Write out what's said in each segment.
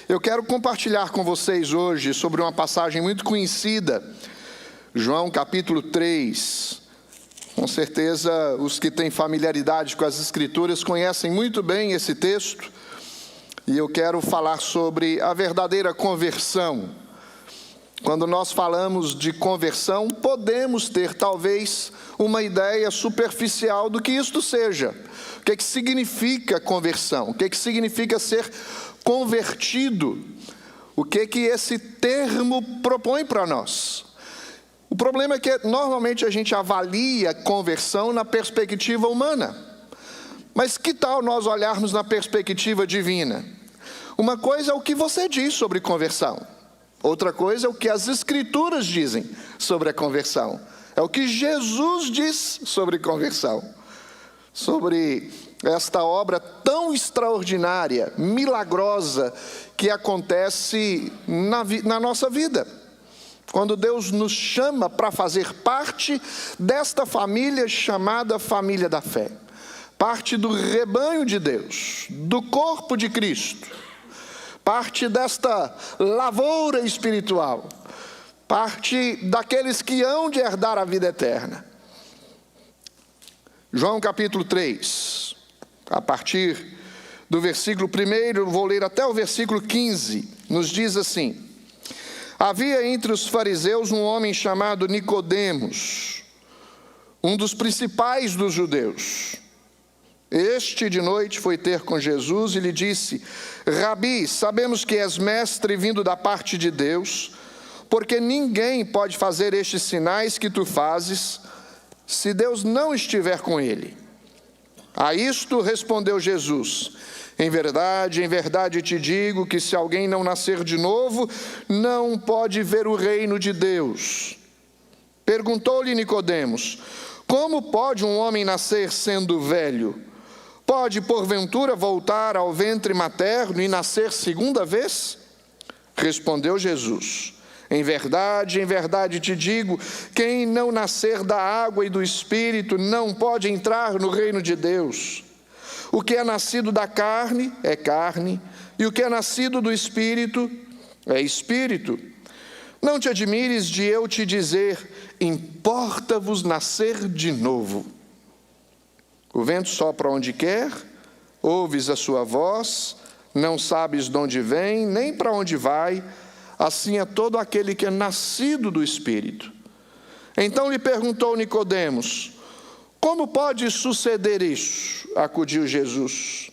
Eu quero compartilhar com vocês hoje sobre uma passagem muito conhecida, João capítulo 3. Com certeza os que têm familiaridade com as Escrituras conhecem muito bem esse texto. E eu quero falar sobre a verdadeira conversão. Quando nós falamos de conversão, podemos ter talvez uma ideia superficial do que isto seja. O que significa conversão? O que significa ser convertido? O que esse termo propõe para nós? O problema é que normalmente a gente avalia conversão na perspectiva humana. Mas que tal nós olharmos na perspectiva divina? Uma coisa é o que você diz sobre conversão. Outra coisa é o que as Escrituras dizem sobre a conversão. É o que Jesus diz sobre conversão. Sobre esta obra tão extraordinária, milagrosa, que acontece na nossa vida. Quando Deus nos chama para fazer parte desta família chamada família da fé. Parte do rebanho de Deus, do corpo de Cristo. Parte desta lavoura espiritual. Parte daqueles que hão de herdar a vida eterna. João capítulo 3, a partir do versículo 1, vou ler até o versículo 15, nos diz assim: havia entre os fariseus um homem chamado Nicodemos, um dos principais dos judeus. Este de noite foi ter com Jesus e lhe disse: Rabi, sabemos que és mestre vindo da parte de Deus, porque ninguém pode fazer estes sinais que tu fazes, se Deus não estiver com ele. A isto respondeu Jesus: em verdade te digo que se alguém não nascer de novo, não pode ver o reino de Deus. Perguntou-lhe Nicodemos: como pode um homem nascer sendo velho? Pode porventura voltar ao ventre materno e nascer segunda vez? Respondeu Jesus: em verdade te digo, quem não nascer da água e do Espírito não pode entrar no reino de Deus. O que é nascido da carne é carne, e o que é nascido do Espírito é Espírito. Não te admires de eu te dizer: importa-vos nascer de novo. O vento sopra onde quer, ouves a sua voz, não sabes de onde vem, nem para onde vai. Assim é todo aquele que é nascido do Espírito. Então lhe perguntou Nicodemos: como pode suceder isso? Acudiu Jesus: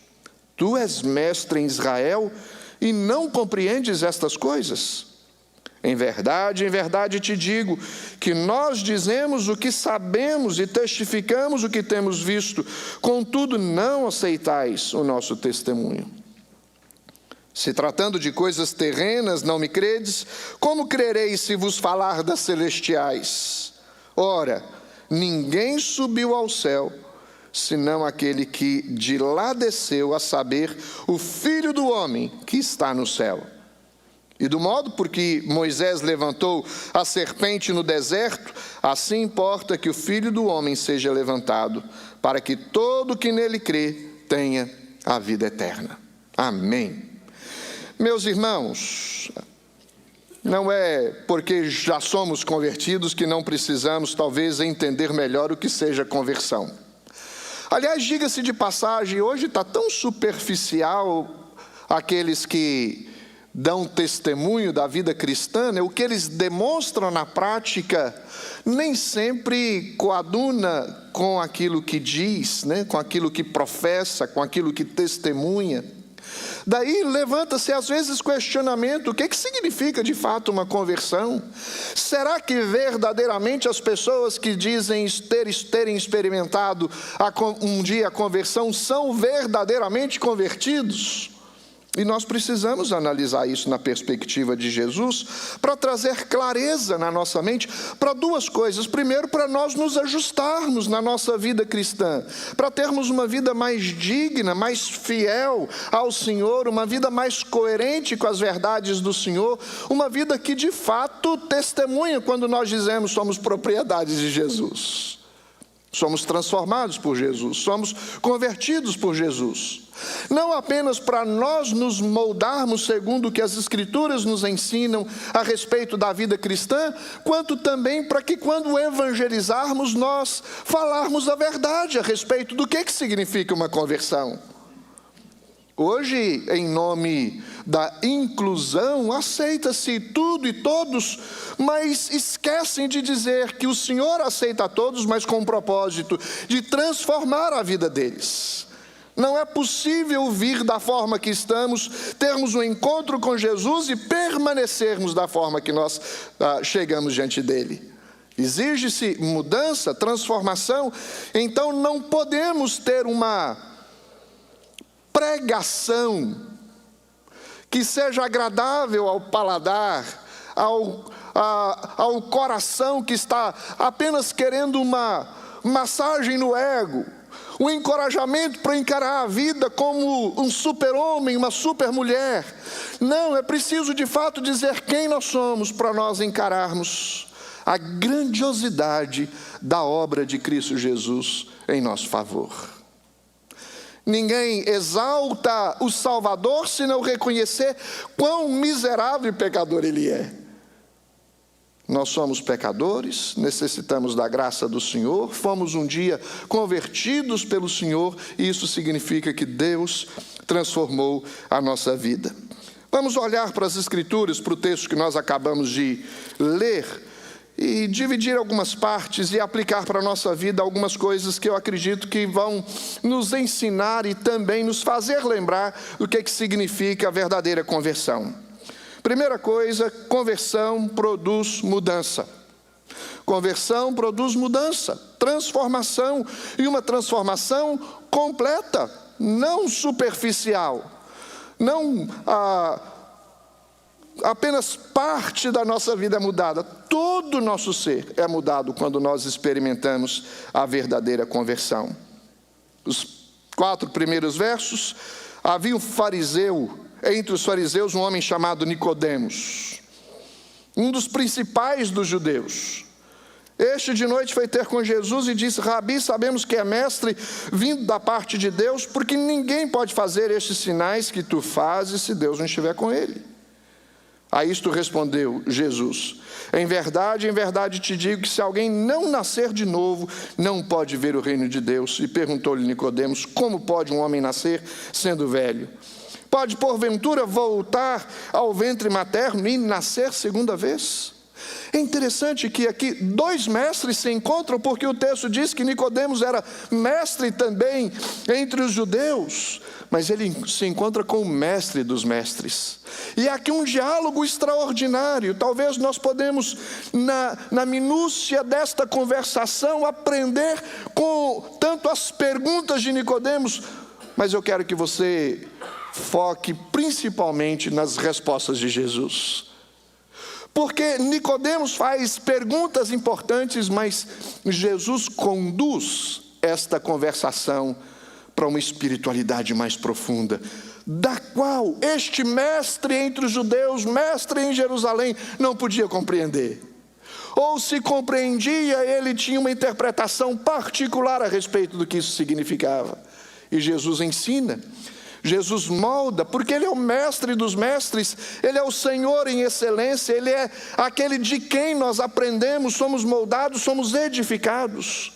tu és mestre em Israel e não compreendes estas coisas? Em verdade te digo que nós dizemos o que sabemos e testificamos o que temos visto, contudo não aceitais o nosso testemunho. Se tratando de coisas terrenas não me credes, como crereis se vos falar das celestiais? Ora, ninguém subiu ao céu, senão aquele que de lá desceu, a saber, o Filho do homem que está no céu. E do modo por que Moisés levantou a serpente no deserto, assim importa que o Filho do homem seja levantado, para que todo que nele crê tenha a vida eterna. Amém. Meus irmãos, não é porque já somos convertidos que não precisamos, talvez, entender melhor o que seja conversão. Aliás, diga-se de passagem, hoje está tão superficial aqueles que dão testemunho da vida cristã, o que eles demonstram na prática nem sempre coaduna com aquilo que diz, com aquilo que professa, com aquilo que testemunha. Daí levanta-se às vezes questionamento: o que significa de fato uma conversão? Será que verdadeiramente as pessoas que dizem terem experimentado um dia a conversão são verdadeiramente convertidos? E nós precisamos analisar isso na perspectiva de Jesus para trazer clareza na nossa mente para duas coisas. Primeiro, para nós nos ajustarmos na nossa vida cristã, para termos uma vida mais digna, mais fiel ao Senhor, uma vida mais coerente com as verdades do Senhor, uma vida que de fato testemunha quando nós dizemos somos propriedades de Jesus. Somos transformados por Jesus, somos convertidos por Jesus. Não apenas para nós nos moldarmos segundo o que as Escrituras nos ensinam a respeito da vida cristã, quanto também para que quando evangelizarmos, nós falarmos a verdade a respeito do que significa uma conversão. Hoje, em nome da inclusão, aceita-se tudo e todos, mas esquecem de dizer que o Senhor aceita a todos, mas com o propósito de transformar a vida deles. Não é possível vir da forma que estamos, termos um encontro com Jesus e permanecermos da forma que nós chegamos diante dele. Exige-se mudança, transformação, então não podemos ter uma pregação que seja agradável ao paladar, ao coração que está apenas querendo uma massagem no ego, um encorajamento para encarar a vida como um super-homem, uma super-mulher. Não, é preciso de fato dizer quem nós somos para nós encararmos a grandiosidade da obra de Cristo Jesus em nosso favor. Ninguém exalta o Salvador se não reconhecer quão miserável e pecador Ele é. Nós somos pecadores, necessitamos da graça do Senhor, fomos um dia convertidos pelo Senhor, e isso significa que Deus transformou a nossa vida. Vamos olhar para as Escrituras, para o texto que nós acabamos de ler, e dividir algumas partes e aplicar para a nossa vida algumas coisas que eu acredito que vão nos ensinar e também nos fazer lembrar o que significa a verdadeira conversão. Primeira coisa, conversão produz mudança. Conversão produz mudança, transformação, e uma transformação completa, não superficial, não apenas parte da nossa vida é mudada, todo o nosso ser é mudado quando nós experimentamos a verdadeira conversão. Os 4 primeiros versos, havia um fariseu, entre os fariseus um homem chamado Nicodemos, um dos principais dos judeus. Este de noite foi ter com Jesus e disse: Rabi, sabemos que é mestre vindo da parte de Deus, porque ninguém pode fazer estes sinais que tu fazes se Deus não estiver com ele. A isto respondeu Jesus: em verdade te digo que se alguém não nascer de novo, não pode ver o reino de Deus. E perguntou-lhe Nicodemos: como pode um homem nascer sendo velho? Pode porventura voltar ao ventre materno e nascer segunda vez? É interessante que aqui 2 mestres se encontram, porque o texto diz que Nicodemos era mestre também entre os judeus, mas ele se encontra com o mestre dos mestres. E aqui um diálogo extraordinário. Talvez nós podemos, na minúcia desta conversação, aprender com tanto as perguntas de Nicodemos, mas eu quero que você foque principalmente nas respostas de Jesus. Porque Nicodemos faz perguntas importantes, mas Jesus conduz esta conversação para uma espiritualidade mais profunda, da qual este mestre entre os judeus, mestre em Jerusalém, não podia compreender. Ou se compreendia, ele tinha uma interpretação particular a respeito do que isso significava. E Jesus ensina, Jesus molda, porque Ele é o mestre dos mestres, Ele é o Senhor em excelência, Ele é aquele de quem nós aprendemos, somos moldados, somos edificados.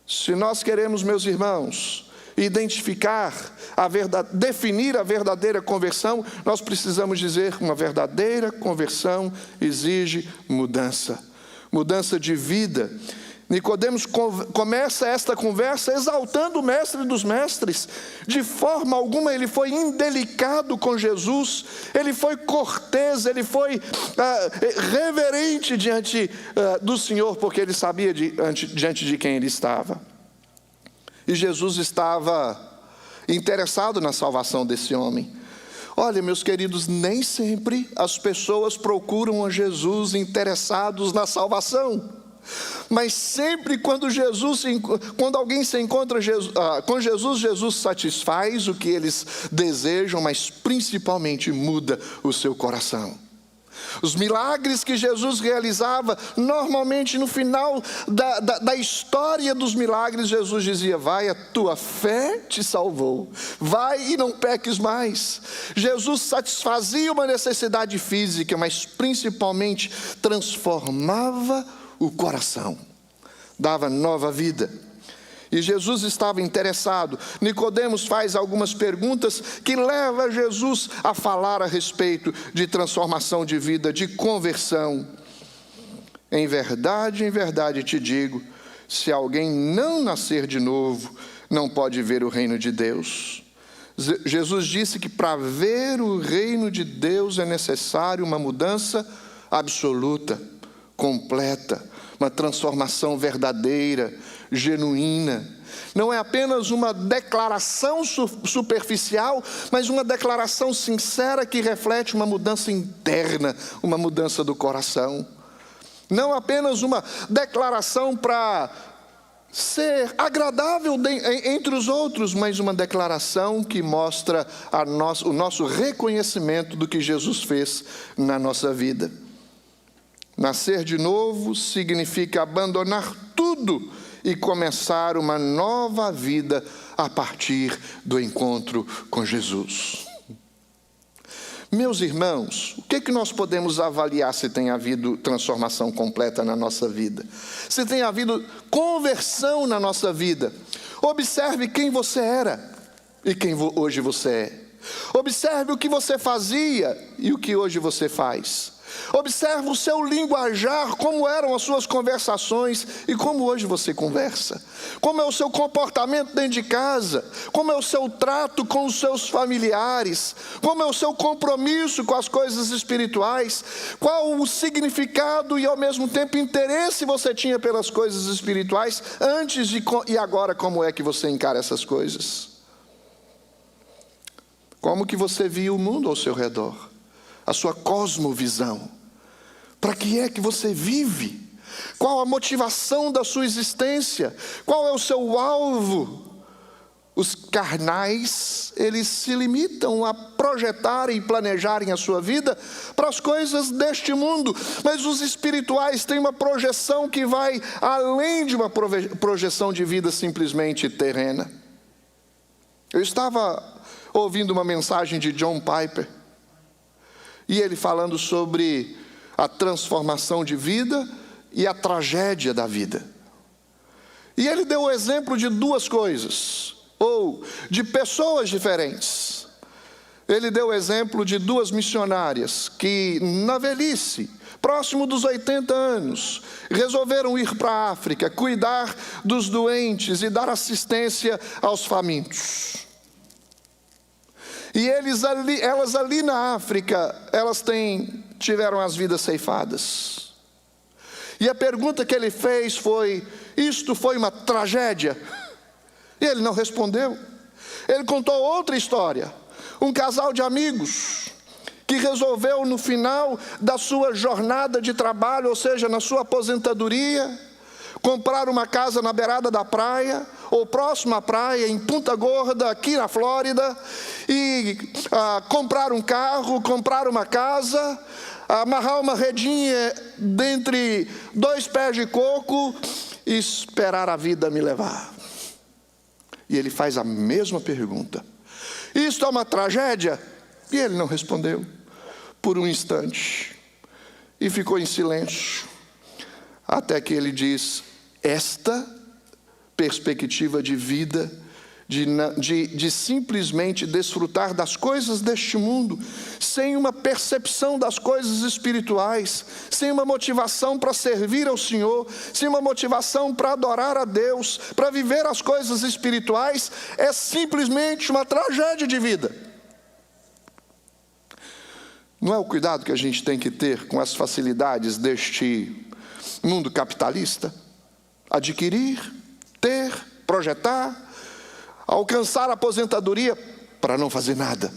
Se nós queremos, meus irmãos, identificar, definir a verdadeira conversão, nós precisamos dizer: uma verdadeira conversão exige mudança, mudança de vida. Nicodemos começa esta conversa exaltando o mestre dos mestres. De forma alguma ele foi indelicado com Jesus, ele foi cortês, ele foi reverente diante do Senhor, porque ele sabia diante de quem ele estava. E Jesus estava interessado na salvação desse homem. Olha, meus queridos, nem sempre as pessoas procuram a Jesus interessados na salvação. Mas sempre quando alguém se encontra com Jesus, Jesus satisfaz o que eles desejam, mas principalmente muda o seu coração. Os milagres que Jesus realizava, normalmente no final da história dos milagres, Jesus dizia: vai, a tua fé te salvou, vai e não peques mais. Jesus satisfazia uma necessidade física, mas principalmente transformava o coração, dava nova vida. E Jesus estava interessado. Nicodemos faz algumas perguntas que levam Jesus a falar a respeito de transformação de vida, de conversão. Em verdade te digo, se alguém não nascer de novo, não pode ver o reino de Deus. Jesus disse que para ver o reino de Deus é necessário uma mudança absoluta, completa, uma transformação verdadeira, genuína. Não é apenas uma declaração superficial, mas uma declaração sincera que reflete uma mudança interna, uma mudança do coração. Não apenas uma declaração para ser agradável entre os outros, mas uma declaração que mostra o nosso reconhecimento do que Jesus fez na nossa vida. Nascer de novo significa abandonar tudo e começar uma nova vida a partir do encontro com Jesus. Meus irmãos, o que nós podemos avaliar se tem havido transformação completa na nossa vida? Se tem havido conversão na nossa vida? Observe quem você era e quem hoje você é. Observe o que você fazia e o que hoje você faz. Observe o seu linguajar, como eram as suas conversações e como hoje você conversa. Como é o seu comportamento dentro de casa, como é o seu trato com os seus familiares, como é o seu compromisso com as coisas espirituais, qual o significado e ao mesmo tempo interesse você tinha pelas coisas espirituais antes e agora como é que você encara essas coisas. Como que você via o mundo ao seu redor? A sua cosmovisão. Para que é que você vive? Qual a motivação da sua existência? Qual é o seu alvo? Os carnais, eles se limitam a projetarem e planejarem a sua vida para as coisas deste mundo. Mas os espirituais têm uma projeção que vai além de uma projeção de vida simplesmente terrena. Eu estava ouvindo uma mensagem de John Piper, e ele falando sobre a transformação de vida e a tragédia da vida. E ele deu o exemplo de duas coisas, ou de pessoas diferentes. Ele deu o exemplo de duas missionárias que, na velhice, próximo dos 80 anos, resolveram ir para a África, cuidar dos doentes e dar assistência aos famintos. E elas ali na África, elas tiveram as vidas ceifadas. E a pergunta que ele fez foi: isto foi uma tragédia? E ele não respondeu. Ele contou outra história. Um casal de amigos que resolveu no final da sua jornada de trabalho, ou seja, na sua aposentadoria, comprar uma casa na beirada da praia, ou próximo à praia, em Punta Gorda, aqui na Flórida, e comprar um carro, comprar uma casa, amarrar uma redinha dentre 2 pés de coco e esperar a vida me levar. E ele faz a mesma pergunta: isto é uma tragédia? E ele não respondeu por um instante e ficou em silêncio, até que ele diz: esta perspectiva de vida, de simplesmente desfrutar das coisas deste mundo, sem uma percepção das coisas espirituais, sem uma motivação para servir ao Senhor, sem uma motivação para adorar a Deus, para viver as coisas espirituais, é simplesmente uma tragédia de vida. Não é o cuidado que a gente tem que ter com as facilidades deste mundo capitalista? Adquirir, ter, projetar, alcançar a aposentadoria para não fazer nada.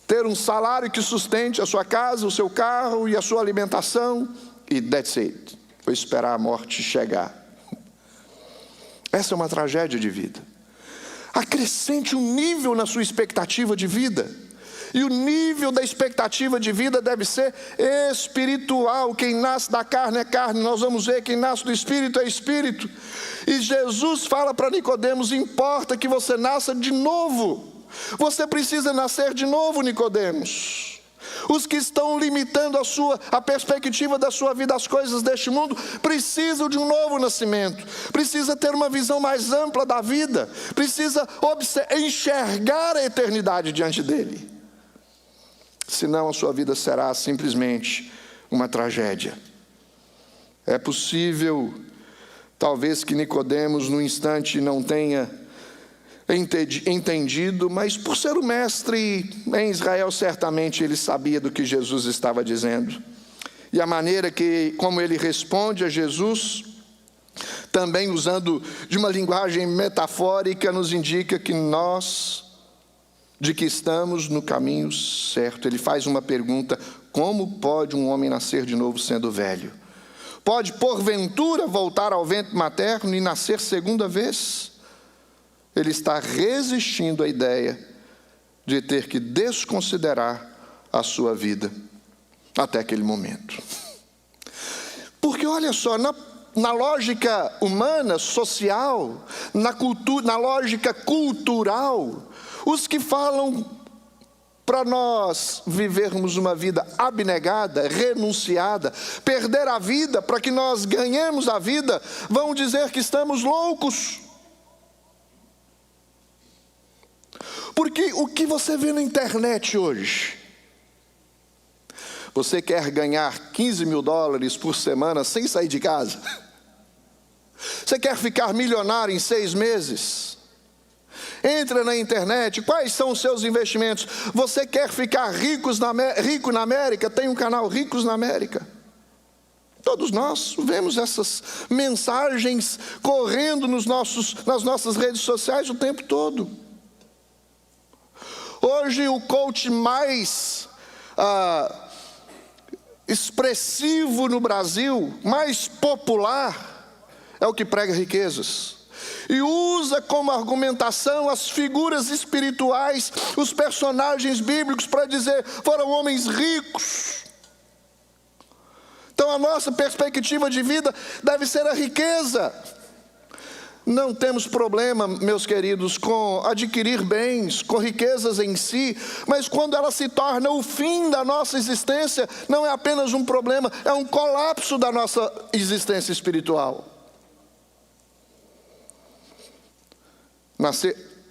Ter um salário que sustente a sua casa, o seu carro e a sua alimentação, e that's it. Vou esperar a morte chegar. Essa é uma tragédia de vida. Acrescente um nível na sua expectativa de vida. E o nível da expectativa de vida deve ser espiritual. Quem nasce da carne é carne. Nós vamos ver, quem nasce do Espírito é Espírito. E Jesus fala para Nicodemos: importa que você nasça de novo. Você precisa nascer de novo, Nicodemos. Os que estão limitando a perspectiva da sua vida às coisas deste mundo, precisam de um novo nascimento, precisa ter uma visão mais ampla da vida, precisa enxergar a eternidade diante dele. Senão a sua vida será simplesmente uma tragédia. É possível, talvez, que Nicodemos no instante não tenha entendido, mas por ser o mestre em Israel, certamente ele sabia do que Jesus estava dizendo. E a maneira como ele responde a Jesus, também usando de uma linguagem metafórica, nos indica que estamos no caminho certo. Ele faz uma pergunta: como pode um homem nascer de novo sendo velho? Pode porventura voltar ao ventre materno e nascer segunda vez? Ele está resistindo à ideia de ter que desconsiderar a sua vida até aquele momento. Porque olha só, na lógica humana, social, na lógica cultural, os que falam para nós vivermos uma vida abnegada, renunciada, perder a vida para que nós ganhemos a vida, vão dizer que estamos loucos. Porque o que você vê na internet hoje? Você quer ganhar $15 mil por semana sem sair de casa? Você quer ficar milionário em 6 meses? Entra na internet, quais são os seus investimentos? Você quer ficar rico na América? Tem um canal Ricos na América. Todos nós vemos essas mensagens correndo nas nossas redes sociais o tempo todo. Hoje o coach mais expressivo no Brasil, mais popular, é o que prega riquezas. E usa como argumentação as figuras espirituais, os personagens bíblicos, para dizer: foram homens ricos. Então a nossa perspectiva de vida deve ser a riqueza. Não temos problema, meus queridos, com adquirir bens, com riquezas em si, mas quando ela se torna o fim da nossa existência, não é apenas um problema, é um colapso da nossa existência espiritual.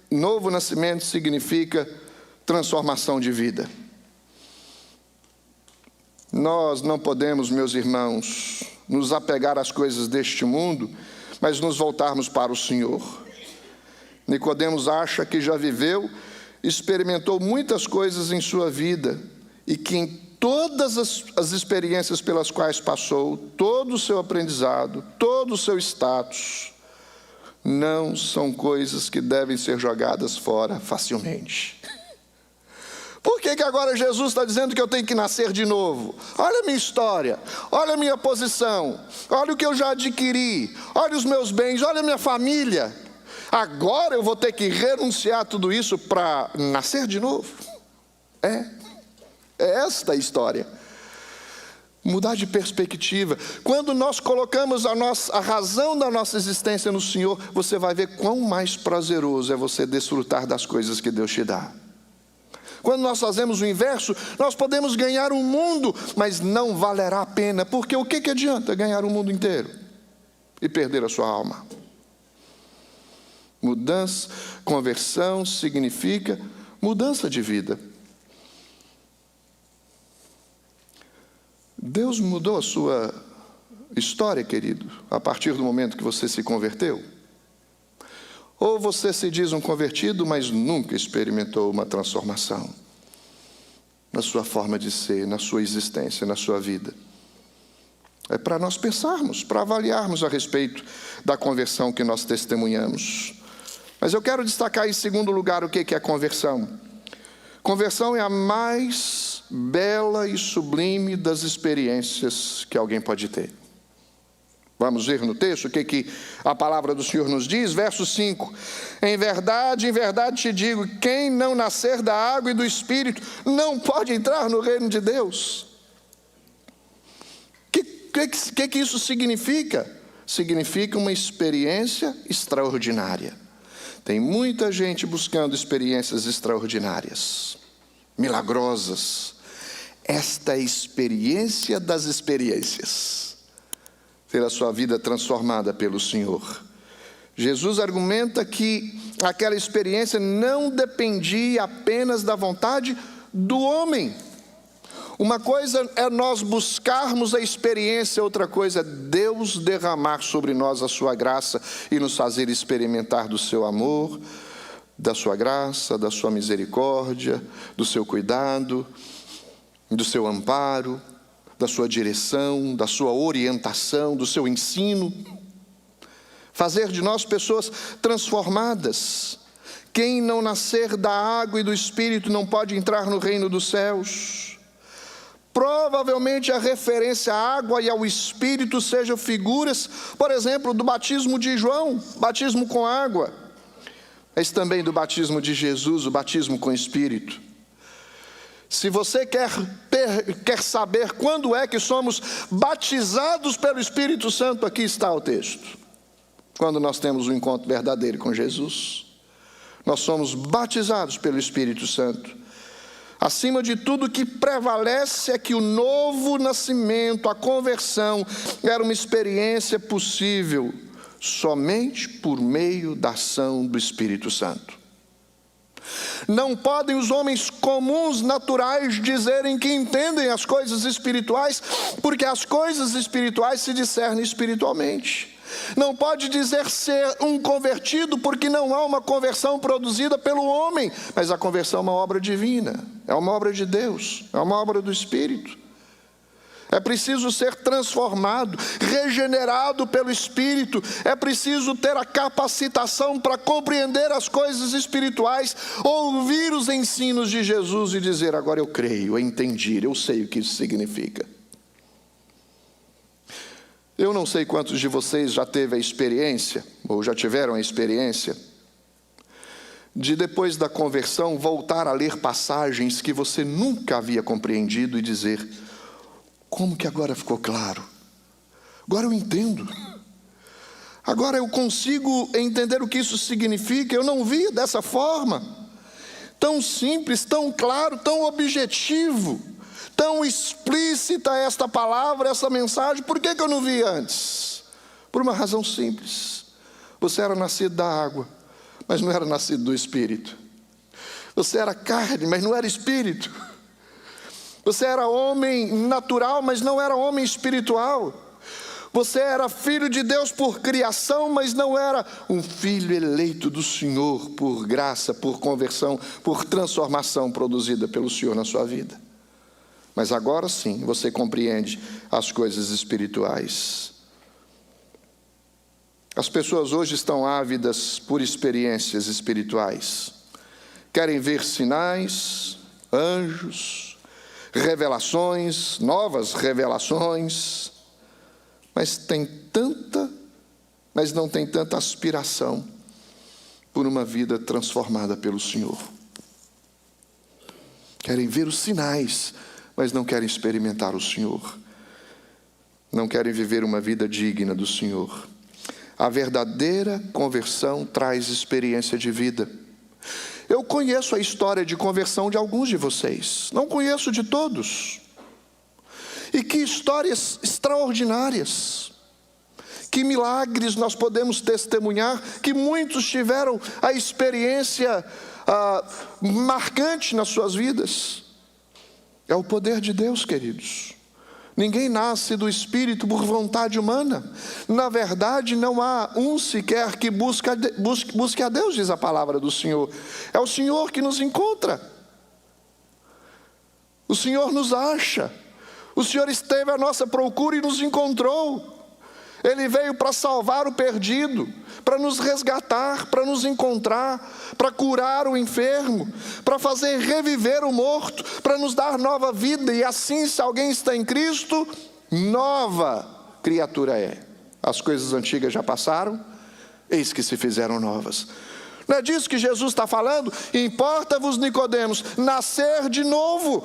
Novo nascimento significa transformação de vida. Nós não podemos, meus irmãos, nos apegar às coisas deste mundo, mas nos voltarmos para o Senhor. Nicodemos acha que já viveu, experimentou muitas coisas em sua vida, e que em todas as experiências pelas quais passou, todo o seu aprendizado, todo o seu status, não são coisas que devem ser jogadas fora facilmente. Por que agora Jesus está dizendo que eu tenho que nascer de novo? Olha a minha história, olha a minha posição, olha o que eu já adquiri, olha os meus bens, olha a minha família. Agora eu vou ter que renunciar a tudo isso para nascer de novo? É esta a história. Mudar de perspectiva. Quando nós colocamos a razão da nossa existência no Senhor, você vai ver quão mais prazeroso é você desfrutar das coisas que Deus te dá. Quando nós fazemos o inverso, nós podemos ganhar o mundo, mas não valerá a pena, porque o que adianta ganhar o mundo inteiro e perder a sua alma? Mudança, conversão significa mudança de vida. Deus mudou a sua história, querido, a partir do momento que você se converteu? Ou você se diz um convertido, mas nunca experimentou uma transformação na sua forma de ser, na sua existência, na sua vida? É para nós pensarmos, para avaliarmos a respeito da conversão que nós testemunhamos. Mas eu quero destacar em segundo lugar o que é conversão. Conversão é a mais bela e sublime das experiências que alguém pode ter. Vamos ver no texto o que a palavra do Senhor nos diz. Verso 5. Em verdade te digo, quem não nascer da água e do Espírito não pode entrar no reino de Deus. O que isso significa? Significa uma experiência extraordinária. Tem muita gente buscando experiências extraordinárias, milagrosas. Esta é a experiência das experiências. Ter a sua vida transformada pelo Senhor. Jesus argumenta que aquela experiência não dependia apenas da vontade do homem. Uma coisa é nós buscarmos a experiência, outra coisa é Deus derramar sobre nós a sua graça e nos fazer experimentar do seu amor, da sua graça, da sua misericórdia, do seu cuidado, do seu amparo, da sua direção, da sua orientação, do seu ensino. Fazer de nós pessoas transformadas. Quem não nascer da água e do Espírito não pode entrar no reino dos céus. Provavelmente a referência à água e ao Espírito sejam figuras, por exemplo, do batismo de João, batismo com água, mas também do batismo de Jesus, o batismo com Espírito. Se você quer saber quando é que somos batizados pelo Espírito Santo, aqui está o texto. Quando nós temos um encontro verdadeiro com Jesus, nós somos batizados pelo Espírito Santo. Acima de tudo, o que prevalece é que o novo nascimento, a conversão, era uma experiência possível somente por meio da ação do Espírito Santo. Não podem os homens comuns, naturais, dizerem que entendem as coisas espirituais, porque as coisas espirituais se discernem espiritualmente. Não pode dizer ser um convertido, porque não há uma conversão produzida pelo homem, mas a conversão é uma obra divina, é uma obra de Deus, é uma obra do Espírito. É preciso ser transformado, regenerado pelo Espírito. É preciso ter a capacitação para compreender as coisas espirituais, ouvir os ensinos de Jesus e dizer: agora eu creio, eu entendi, eu sei o que isso significa. Eu não sei quantos de vocês já teve a experiência, ou já tiveram a experiência, de depois da conversão voltar a ler passagens que você nunca havia compreendido e dizer: como que agora ficou claro? Agora eu entendo. Agora eu consigo entender o que isso significa. Eu não via dessa forma. Tão simples, tão claro, tão objetivo, tão explícita esta palavra, essa mensagem. Por que eu não via antes? Por uma razão simples. Você era nascido da água, mas não era nascido do Espírito. Você era carne, mas não era Espírito. Você era homem natural, mas não era homem espiritual. Você era filho de Deus por criação, mas não era um filho eleito do Senhor por graça, por conversão, por transformação produzida pelo Senhor na sua vida. Mas agora sim, você compreende as coisas espirituais. As pessoas hoje estão ávidas por experiências espirituais. Querem ver sinais, anjos, revelações, novas revelações, mas não tem tanta aspiração por uma vida transformada pelo Senhor. Querem ver os sinais, mas não querem experimentar o Senhor. Não querem viver uma vida digna do Senhor. A verdadeira conversão traz experiência de vida. Eu conheço a história de conversão de alguns de vocês, não conheço de todos. E que histórias extraordinárias, que milagres nós podemos testemunhar, que muitos tiveram a experiência marcante nas suas vidas. É o poder de Deus, queridos. Ninguém nasce do Espírito por vontade humana. Na verdade, não há um sequer que busque a Deus, diz a palavra do Senhor. É o Senhor que nos encontra. O Senhor nos acha. O Senhor esteve à nossa procura e nos encontrou. Ele veio para salvar o perdido, para nos resgatar, para nos encontrar, para curar o enfermo, para fazer reviver o morto, para nos dar nova vida. E assim, se alguém está em Cristo, nova criatura é. as coisas antigas já passaram, eis que se fizeram novas. Não é disso que Jesus está falando? Importa-vos, Nicodemos, nascer de novo,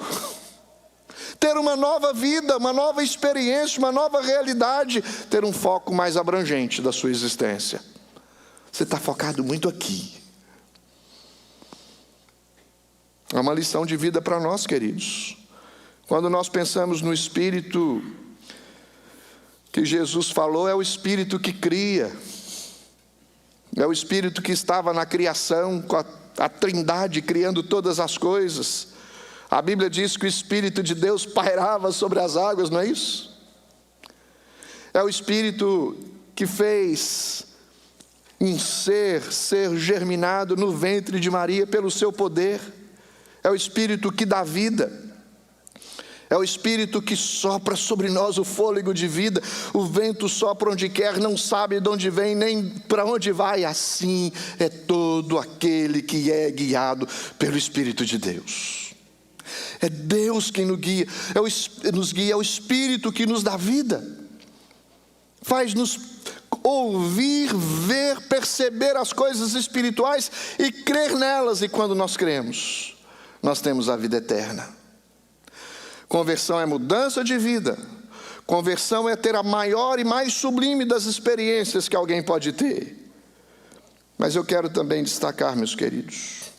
ter uma nova vida, uma nova experiência, uma nova realidade, ter um foco mais abrangente da sua existência. Você está focado muito aqui. É uma lição de vida para nós, queridos. Quando nós pensamos no Espírito que Jesus falou, é o Espírito que cria. É o Espírito que estava na criação, com a Trindade criando todas as coisas. A Bíblia diz que o Espírito de Deus pairava sobre as águas, não é isso? É o Espírito que fez um ser germinado no ventre de Maria pelo seu poder. É o Espírito que dá vida. É o Espírito que sopra sobre nós o fôlego de vida. O vento sopra onde quer, não sabe de onde vem, nem para onde vai. Assim é todo aquele que é guiado pelo Espírito de Deus. É Deus quem nos guia, é o Espírito que nos dá vida. Faz-nos ouvir, ver, perceber as coisas espirituais e crer nelas. E quando nós cremos, nós temos a vida eterna. Conversão é mudança de vida. Conversão é ter a maior e mais sublime das experiências que alguém pode ter. Mas eu quero também destacar, meus queridos,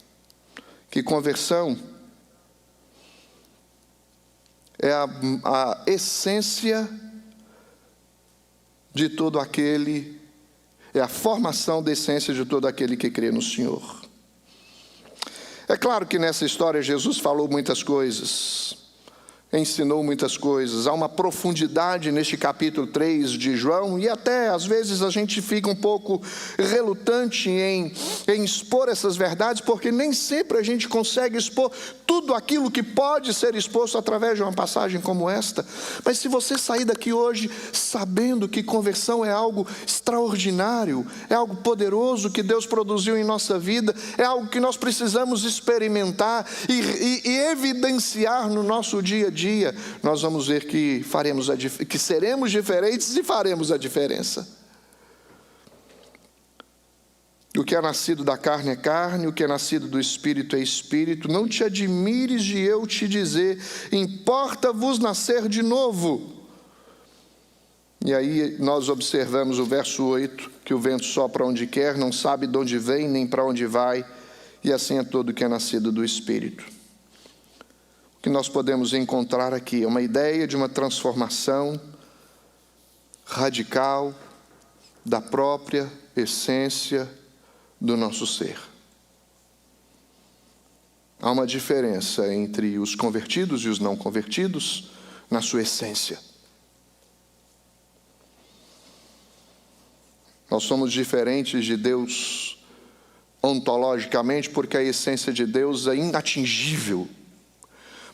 que conversão é a essência de todo aquele, é a formação da essência de todo aquele que crê no Senhor. É claro que nessa história Jesus falou muitas coisas, ensinou muitas coisas, há uma profundidade neste capítulo 3 de João, e até às vezes a gente fica um pouco relutante em expor essas verdades, porque nem sempre a gente consegue expor tudo aquilo que pode ser exposto através de uma passagem como esta. Mas se você sair daqui hoje sabendo que conversão é algo extraordinário, é algo poderoso que Deus produziu em nossa vida, é algo que nós precisamos experimentar e evidenciar no nosso dia a dia, nós vamos ver que seremos diferentes e faremos a diferença. O que é nascido da carne é carne, o que é nascido do Espírito é Espírito. Não te admires de eu te dizer, importa-vos nascer de novo. E aí nós observamos o verso 8, que o vento sopra onde quer, não sabe de onde vem nem para onde vai, e assim é todo o que é nascido do Espírito. O que nós podemos encontrar aqui é uma ideia de uma transformação radical da própria essência do nosso ser. Há uma diferença entre os convertidos e os não convertidos na sua essência. Nós somos diferentes de Deus ontologicamente porque a essência de Deus é inatingível.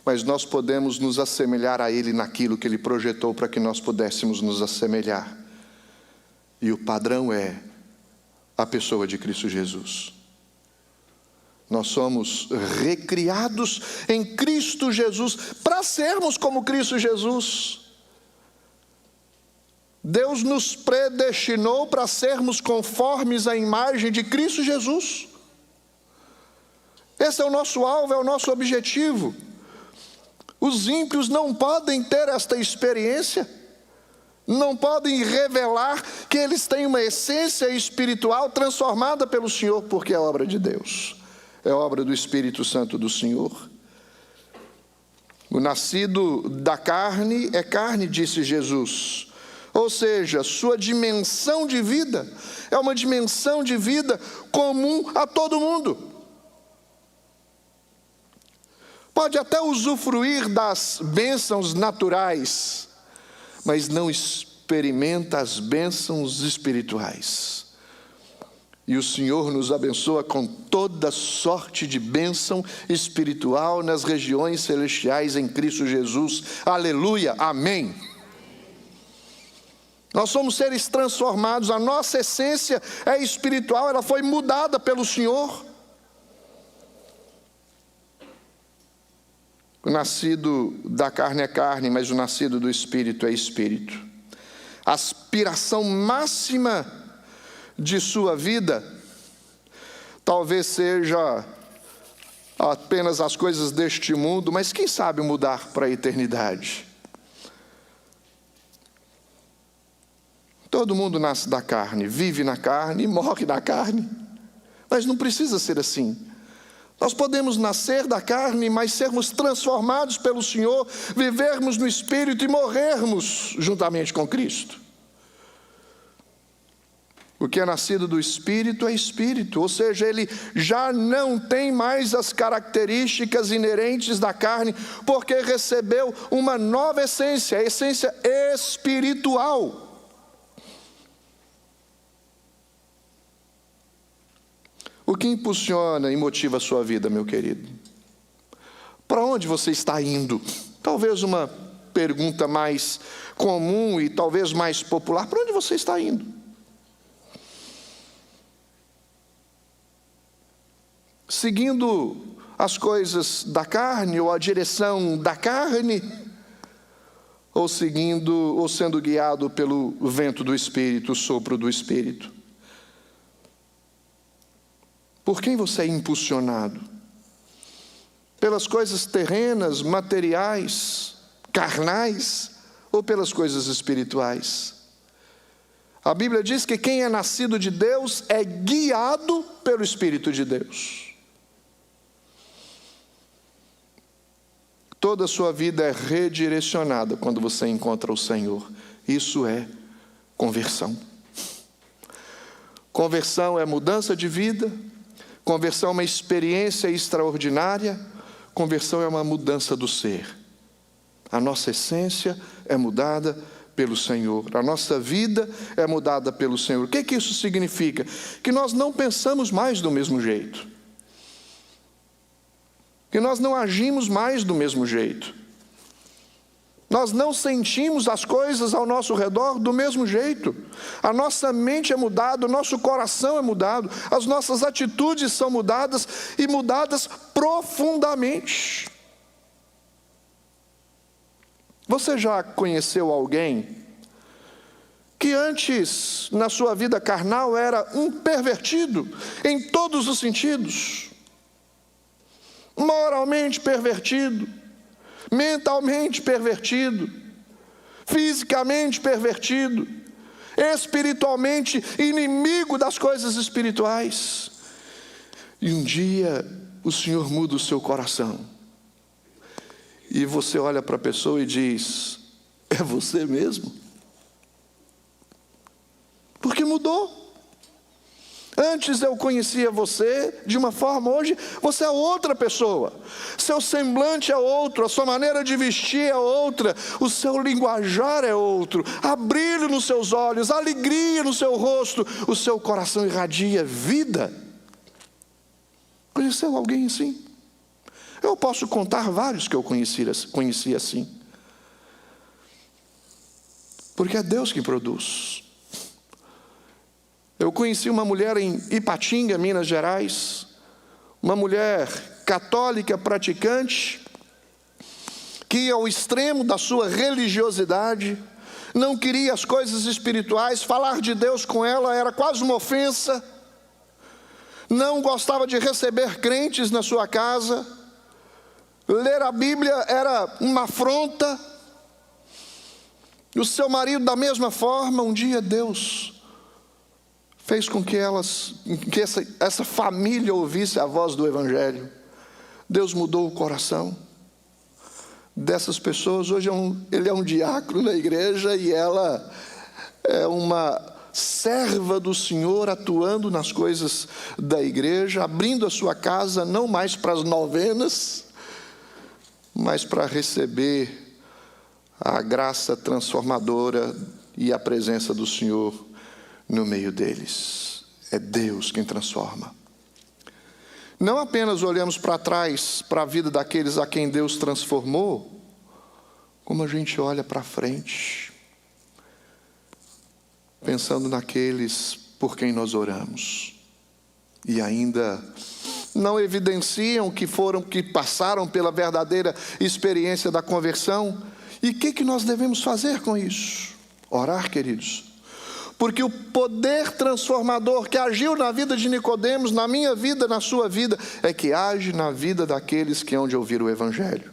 Mas nós podemos nos assemelhar a Ele naquilo que Ele projetou para que nós pudéssemos nos assemelhar. E o padrão é a pessoa de Cristo Jesus. Nós somos recriados em Cristo Jesus para sermos como Cristo Jesus. Deus nos predestinou para sermos conformes à imagem de Cristo Jesus. Esse é o nosso alvo, é o nosso objetivo. Os ímpios não podem ter esta experiência, não podem revelar que eles têm uma essência espiritual transformada pelo Senhor, porque é obra de Deus, é obra do Espírito Santo do Senhor. O nascido da carne é carne, disse Jesus, ou seja, sua dimensão de vida é uma dimensão de vida comum a todo mundo. Pode até usufruir das bênçãos naturais, mas não experimenta as bênçãos espirituais. E o Senhor nos abençoa com toda sorte de bênção espiritual nas regiões celestiais em Cristo Jesus. Aleluia, amém. Nós somos seres transformados, a nossa essência é espiritual, ela foi mudada pelo Senhor. O nascido da carne é carne, mas o nascido do Espírito é Espírito. aspiração máxima de sua vida, talvez seja apenas as coisas deste mundo, mas quem sabe mudar para a eternidade? Todo mundo nasce da carne, vive na carne e morre na carne, mas não precisa ser assim. Nós podemos nascer da carne, mas sermos transformados pelo Senhor, vivermos no Espírito e morrermos juntamente com Cristo. O que é nascido do Espírito é Espírito, ou seja, ele já não tem mais as características inerentes da carne, porque recebeu uma nova essência, a essência espiritual. O que impulsiona e motiva a sua vida, meu querido? Para onde você está indo? Talvez uma pergunta mais comum e talvez mais popular. Para onde você está indo? Seguindo as coisas da carne ou a direção da carne? Ou sendo guiado pelo vento do Espírito, o sopro do Espírito? Por quem você é impulsionado? Pelas coisas terrenas, materiais, carnais, ou pelas coisas espirituais? A Bíblia diz que quem é nascido de Deus é guiado pelo Espírito de Deus. Toda a sua vida é redirecionada quando você encontra o Senhor. Isso é conversão. Conversão é mudança de vida. Conversão é uma experiência extraordinária. Conversão é uma mudança do ser. A nossa essência é mudada pelo Senhor. A nossa vida é mudada pelo Senhor. O que isso significa? Que nós não pensamos mais do mesmo jeito. Que nós não agimos mais do mesmo jeito. Nós não sentimos as coisas ao nosso redor do mesmo jeito. A nossa mente é mudada, o nosso coração é mudado, as nossas atitudes são mudadas e mudadas profundamente. Você já conheceu alguém que antes, na sua vida carnal, era um pervertido em todos os sentidos? Moralmente pervertido, mentalmente pervertido, fisicamente pervertido, espiritualmente inimigo das coisas espirituais. E um dia o Senhor muda o seu coração. E você olha para a pessoa e diz: é você mesmo? Porque mudou. Antes eu conhecia você de uma forma, hoje você é outra pessoa. Seu semblante é outro, a sua maneira de vestir é outra, o seu linguajar é outro, há brilho nos seus olhos, há alegria no seu rosto, o seu coração irradia vida. Conheceu alguém assim? Eu posso contar vários que eu conheci assim. Porque é Deus que produz. Eu conheci uma mulher em Ipatinga, Minas Gerais, uma mulher católica praticante, que ia ao extremo da sua religiosidade, não queria as coisas espirituais, falar de Deus com ela era quase uma ofensa, não gostava de receber crentes na sua casa, ler a Bíblia era uma afronta, e o seu marido da mesma forma. Um dia Deus fez com que essa família ouvisse a voz do Evangelho. Deus mudou o coração dessas pessoas. Hoje ele é um diácono na igreja e ela é uma serva do Senhor, atuando nas coisas da igreja, abrindo a sua casa não mais para as novenas, mas para receber a graça transformadora e a presença do Senhor no meio deles. É Deus quem transforma. Não apenas olhamos para trás, para a vida daqueles a quem Deus transformou, como a gente olha para frente, pensando naqueles por quem nós oramos, e ainda não evidenciam que passaram pela verdadeira experiência da conversão. E o que nós devemos fazer com isso? Orar, queridos. Porque o poder transformador que agiu na vida de Nicodemos, na minha vida, na sua vida, é que age na vida daqueles que hão de ouvir o Evangelho.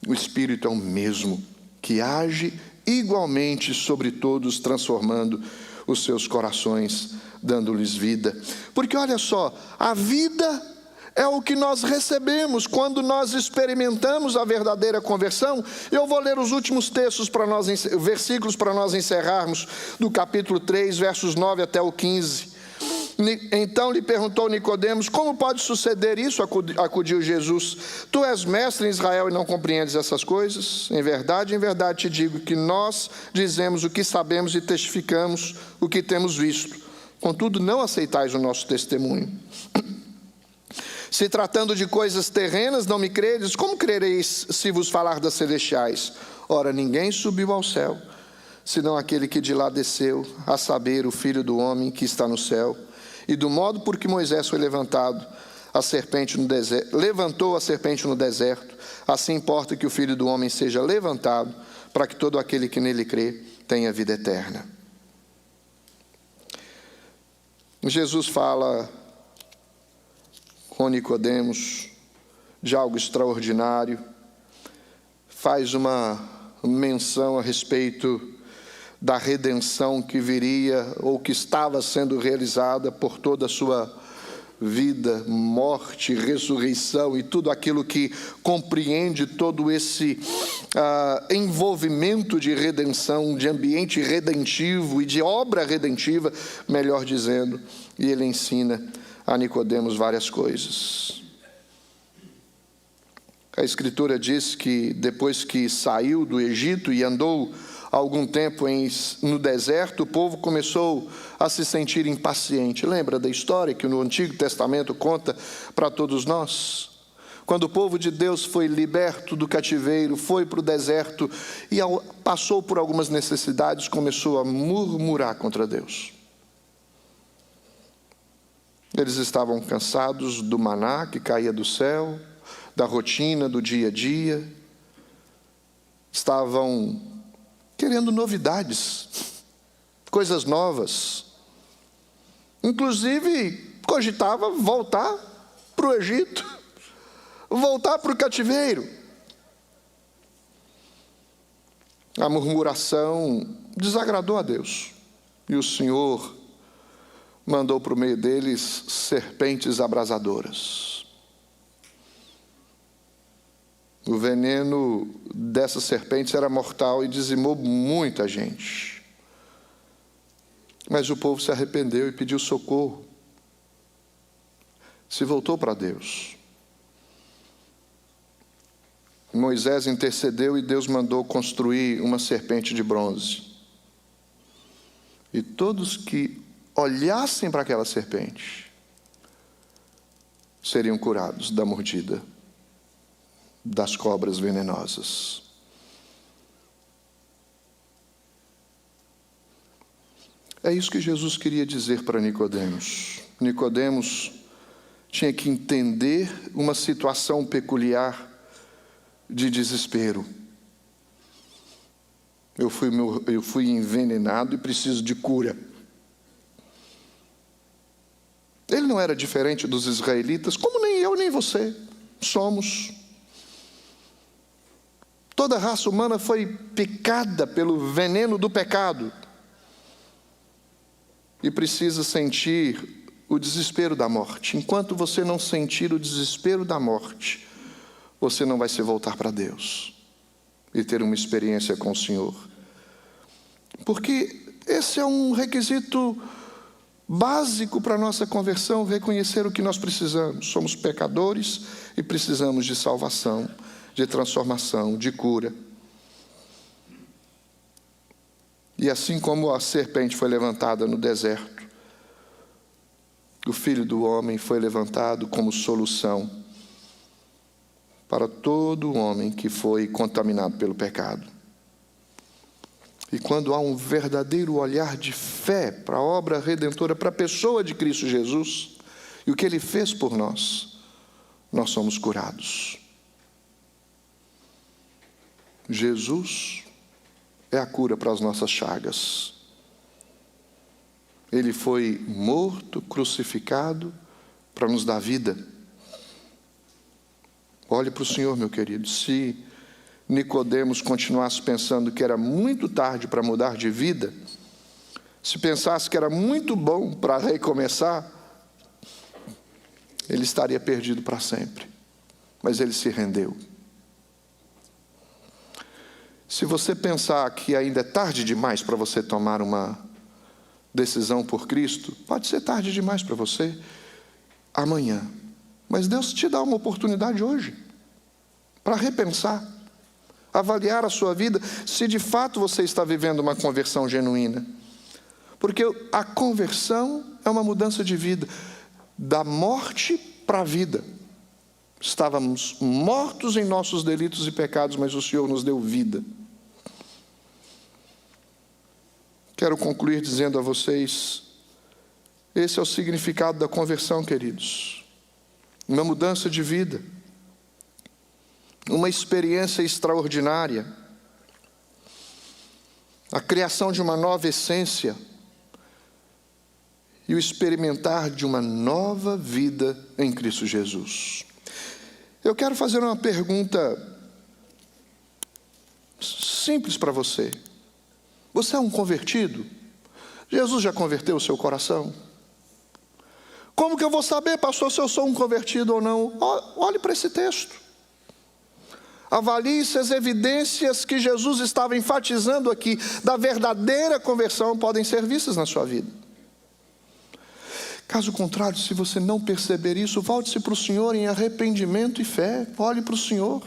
O Espírito é o mesmo, que age igualmente sobre todos, transformando os seus corações, dando-lhes vida. Porque olha só, a vida é o que nós recebemos quando nós experimentamos a verdadeira conversão. Eu vou ler os últimos versículos para nós encerrarmos, do capítulo 3, versos 9 até o 15. Então lhe perguntou Nicodemos: como pode suceder isso? Acudiu Jesus: tu és mestre em Israel e não compreendes essas coisas? Em verdade te digo que nós dizemos o que sabemos e testificamos o que temos visto. Contudo, não aceitais o nosso testemunho. Se tratando de coisas terrenas, não me credes, como crereis se vos falar das celestiais? Ora, ninguém subiu ao céu, senão aquele que de lá desceu, a saber, o Filho do homem que está no céu. E do modo por que Moisés foi levantou a serpente no deserto, assim importa que o Filho do homem seja levantado, para que todo aquele que nele crê tenha vida eterna. Jesus fala com Nicodemos de algo extraordinário, faz uma menção a respeito da redenção que viria ou que estava sendo realizada por toda a sua vida, morte, ressurreição e tudo aquilo que compreende todo esse envolvimento de redenção, de ambiente redentivo e de obra redentiva, melhor dizendo, e ele ensina a Nicodemos várias coisas. A Escritura diz que depois que saiu do Egito e andou algum tempo no deserto, o povo começou a se sentir impaciente. Lembra da história que no Antigo Testamento conta para todos nós? Quando o povo de Deus foi liberto do cativeiro, foi para o deserto e passou por algumas necessidades, começou a murmurar contra Deus. Eles estavam cansados do maná que caía do céu, da rotina do dia a dia. Estavam querendo novidades, coisas novas. Inclusive, cogitava voltar para o Egito, voltar para o cativeiro. A murmuração desagradou a Deus. E o Senhor mandou para o meio deles serpentes abrasadoras. O veneno dessas serpentes era mortal e dizimou muita gente. Mas o povo se arrependeu e pediu socorro. Se voltou para Deus. Moisés intercedeu e Deus mandou construir uma serpente de bronze. E todos que olhassem para aquela serpente seriam curados da mordida das cobras venenosas. É isso que Jesus queria dizer para Nicodemos. Nicodemos tinha que entender uma situação peculiar de desespero. Eu fui envenenado e preciso de cura. Ele não era diferente dos israelitas, como nem eu nem você somos. Toda a raça humana foi picada pelo veneno do pecado e precisa sentir o desespero da morte. Enquanto você não sentir o desespero da morte, você não vai se voltar para Deus e ter uma experiência com o Senhor. Porque esse é um requisito básico para a nossa conversão, reconhecer o que nós precisamos. Somos pecadores e precisamos de salvação, de transformação, de cura. E assim como a serpente foi levantada no deserto, o Filho do Homem foi levantado como solução para todo homem que foi contaminado pelo pecado. E quando há um verdadeiro olhar de fé para a obra redentora, para a pessoa de Cristo Jesus, e o que Ele fez por nós, nós somos curados. Jesus é a cura para as nossas chagas. Ele foi morto, crucificado, para nos dar vida. Olhe para o Senhor, meu querido. Se Nicodemos continuasse pensando que era muito tarde para mudar de vida, se pensasse que era muito bom para recomeçar, ele estaria perdido para sempre. Mas ele se rendeu. Se você pensar que ainda é tarde demais para você tomar uma decisão por Cristo, pode ser tarde demais para você amanhã. Mas Deus te dá uma oportunidade hoje para repensar, avaliar a sua vida, se de fato você está vivendo uma conversão genuína. Porque a conversão é uma mudança de vida, da morte para a vida. Estávamos mortos em nossos delitos e pecados, mas o Senhor nos deu vida. Quero concluir dizendo a vocês, esse é o significado da conversão, queridos. Uma mudança de vida, uma experiência extraordinária, a criação de uma nova essência e o experimentar de uma nova vida em Cristo Jesus. Eu quero fazer uma pergunta simples para você. Você é um convertido? Jesus já converteu o seu coração? Como que eu vou saber, pastor, se eu sou um convertido ou não? Olhe para esse texto. Avalie se as evidências que Jesus estava enfatizando aqui da verdadeira conversão podem ser vistas na sua vida. Caso contrário, se você não perceber isso, volte-se para o Senhor em arrependimento e fé. Olhe para o Senhor.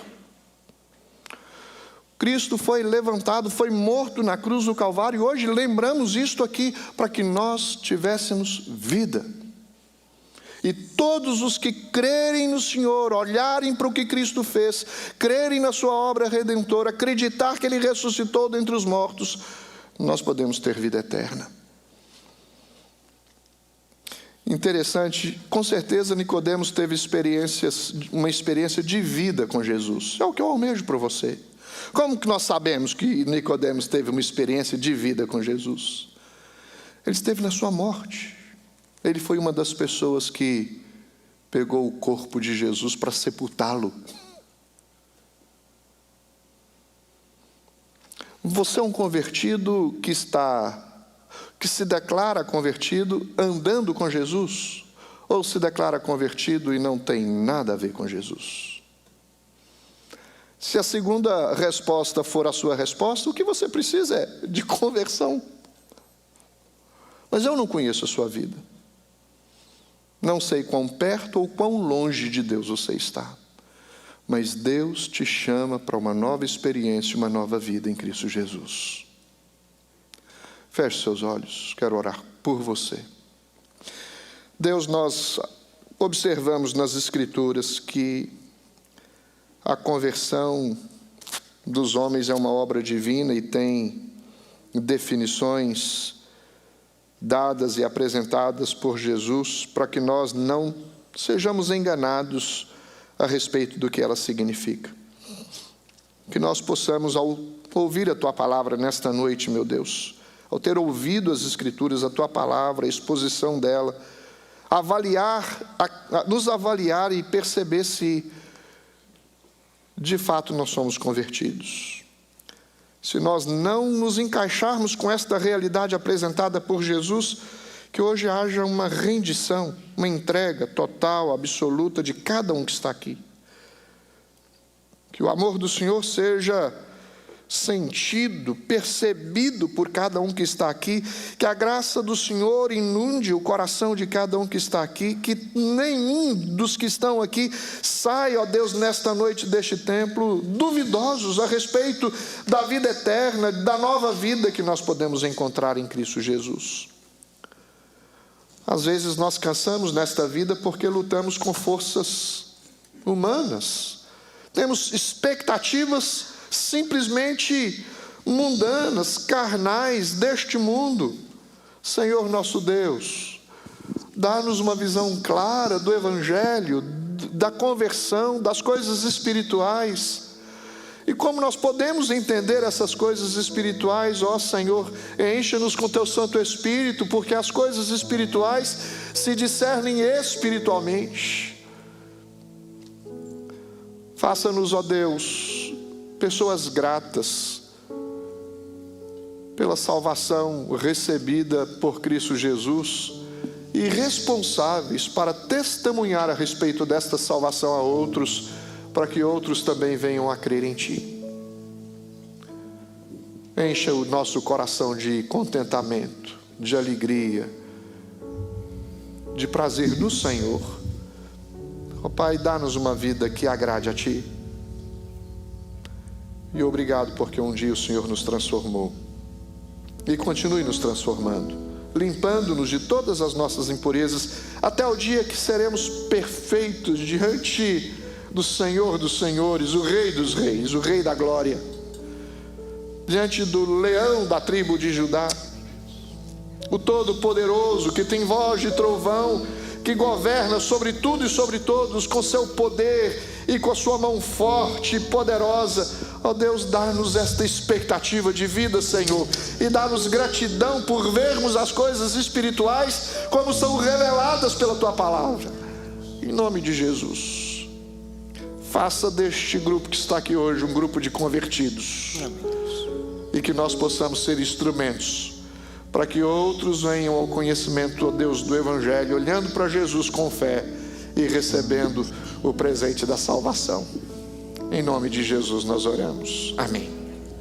Cristo foi levantado, foi morto na cruz do Calvário, e hoje lembramos isto aqui para que nós tivéssemos vida. E todos os que crerem no Senhor, olharem para o que Cristo fez, crerem na sua obra redentora, acreditar que Ele ressuscitou dentre os mortos, nós podemos ter vida eterna. Interessante, com certeza Nicodemos teve uma experiência de vida com Jesus. É o que eu almejo para você. Como que nós sabemos que Nicodemos teve uma experiência de vida com Jesus? Ele esteve na sua morte. Ele foi uma das pessoas que pegou o corpo de Jesus para sepultá-lo. Você é um convertido que se declara convertido andando com Jesus? Ou se declara convertido e não tem nada a ver com Jesus? Se a segunda resposta for a sua resposta, o que você precisa é de conversão. Mas eu não conheço a sua vida. Não sei quão perto ou quão longe de Deus você está. Mas Deus te chama para uma nova experiência, uma nova vida em Cristo Jesus. Feche seus olhos, quero orar por você. Deus, nós observamos nas Escrituras que a conversão dos homens é uma obra divina e tem definições dadas e apresentadas por Jesus para que nós não sejamos enganados a respeito do que ela significa. Que nós possamos, ao ouvir a Tua palavra nesta noite, meu Deus, ao ter ouvido as Escrituras, a Tua palavra, a exposição dela, nos avaliar e perceber se de fato nós somos convertidos. Se nós não nos encaixarmos com esta realidade apresentada por Jesus, que hoje haja uma rendição, uma entrega total, absoluta de cada um que está aqui. Que o amor do Senhor seja sentido, percebido por cada um que está aqui, que a graça do Senhor inunde o coração de cada um que está aqui, que nenhum dos que estão aqui saia, ó Deus, nesta noite deste templo, duvidosos a respeito da vida eterna, da nova vida que nós podemos encontrar em Cristo Jesus. Às vezes nós cansamos nesta vida porque lutamos com forças humanas, temos expectativas simplesmente mundanas, carnais deste mundo. Senhor nosso Deus, dá-nos uma visão clara do Evangelho, da conversão, das coisas espirituais, E como nós podemos entender essas coisas espirituais? Ó Senhor, enche-nos com Teu Santo Espírito, porque as coisas espirituais se discernem espiritualmente. Faça-nos, ó Deus, pessoas gratas pela salvação recebida por Cristo Jesus e responsáveis para testemunhar a respeito desta salvação a outros, para que outros também venham a crer em Ti. Encha o nosso coração de contentamento, de alegria, de prazer no Senhor. Ó Pai, dá-nos uma vida que agrade a Ti. E obrigado porque um dia o Senhor nos transformou. E continue nos transformando, limpando-nos de todas as nossas impurezas, até o dia que seremos perfeitos diante do Senhor dos Senhores, o Rei dos Reis, o Rei da Glória, diante do leão da tribo de Judá, o Todo-Poderoso, que tem voz de trovão, que governa sobre tudo e sobre todos com seu poder e com a sua mão forte e poderosa. Ó Deus, dá-nos esta expectativa de vida, Senhor, e dá-nos gratidão por vermos as coisas espirituais como são reveladas pela Tua palavra. Em nome de Jesus, faça deste grupo que está aqui hoje um grupo de convertidos. Amém. E que nós possamos ser instrumentos para que outros venham ao conhecimento, ó Deus, do Evangelho, olhando para Jesus com fé e recebendo o presente da salvação. Em nome de Jesus nós oramos. Amém.